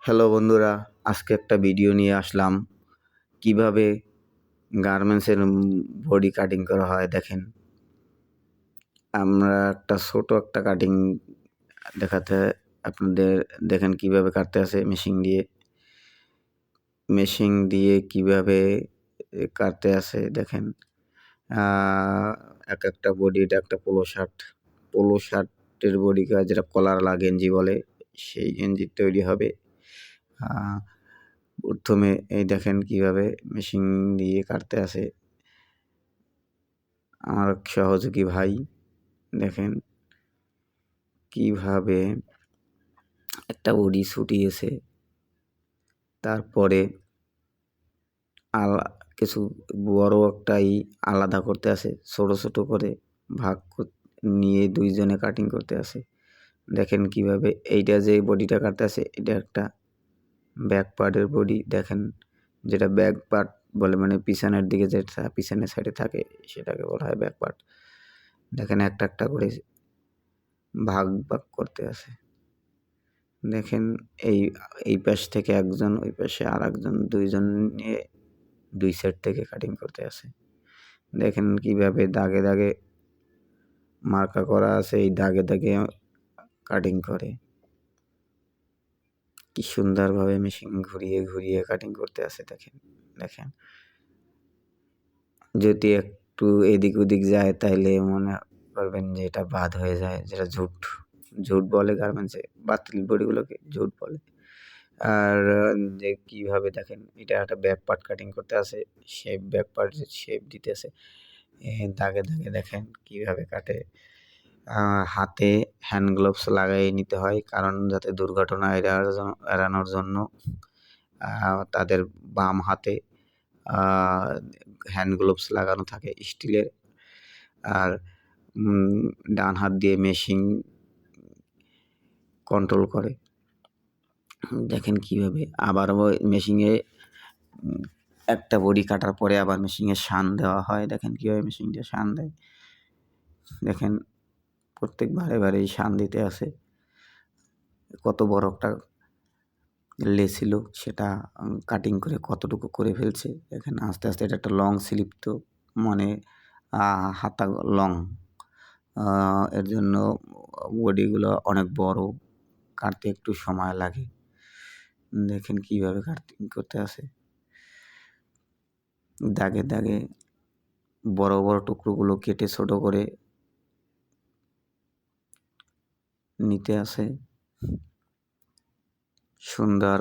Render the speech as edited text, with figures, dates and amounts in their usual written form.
Hello বন্ধুরা, আজকে একটা ভিডিও নিয়ে আসলাম কিভাবে গার্মেন্টসের বডি কাটিং করা হয়। দেখেন, আমরা ছোট একটা কাটিং দেখাতে আপনাদের দেখেন কিভাবে কাটতে আছে মেশিন দিয়ে কিভাবে কাটতে আছে। দেখেন, এক একটা বডি, এটা একটা পোলো শার্টের বডি, যেটা কলার গেঞ্জি বলে, সেই গেঞ্জি তৈরি হবে। প্রথমে এই দেখেন কিভাবে মেশিন দিয়ে কাটতে আসে আমার সহযোগী ভাই। দেখেন কিভাবে একটা বডি ছুটিয়েছে, তারপরে কিছু বড় একটাই আলাদা করতে আসে, ছোট ছোট করে ভাগ নিয়ে দুইজনে কাটিং করতে আসে। দেখেন কিভাবে এইটা যে বডিটা কাটতে আসে, এটা একটা ব্যাক পার্টের বডি। দেখেন, যেটা ব্যাক পার্ট বলে, মানে পিছনের দিকে যেটা পিছনের সাইডে থাকে সেটাকে বলা হয় ব্যাক পার্ট। দেখেন একটা একটা করে ভাগ করতে আছে। দেখেন এই পাশ থেকে একজন, ওই পাশে আর একজন, দুইজন নিয়ে দুই সাইড থেকে কাটিং করতে আছে। দেখেন কিভাবে দাগে দাগে মার্কা করা আছে, এই দাগে দাগে কাটিং করে। কি সুন্দরভাবে মেশিন ঘুরিয়ে ঘুরিয়ে কাটিং করতে আছে। দেখেন যদি একটু এদিক ওদিক যায় তাইলে মনে করবেন যে এটা বাদ হয়ে যায়, যেটা ঝুট বলে গার্মেন্টসে, বাতিল বডিগুলোকে ঝুট বলে। আর যে কিভাবে দেখেন, এটা একটা ব্যাক পার্ট কাটিং করতে আছে, ব্যাক পার্ট শেপ দিতেছে দাগে দাগে। দেখেন কিভাবে কাটে। হাতে হ্যান্ড গ্লোভস লাগাই নিতে হয়, কারণ যাতে দুর্ঘটনা এড়ানোর জন্য তাদের বাম হাতে হ্যান্ড গ্লোভস লাগানো থাকে স্টিলের, আর ডান হাত দিয়ে মেশিন কন্ট্রোল করে। দেখেন কিভাবে আবার মেশিনে একটা বডি কাটার পরে আবার মেশিনে শান দেওয়া হয়। দেখেন কিভাবে মেশিনটা শান দেয়। দেখেন প্রত্যেক বারে শান দিতে আসে। কত বড় একটা ছিল সেটা কাটিং করে কতটুকু করে ফেলছে। দেখেন আস্তে আস্তে এটা একটা লং স্লিপ, তো মানে হাতা লং, এর জন্য বডিগুলো অনেক বড়, কাটতে একটু সময় লাগে। দেখেন কিভাবে কাটিং করতে আসে, দাগে দাগে বড় বড় টুকরোগুলো কেটে ছোট করে নিতে আসে সুন্দর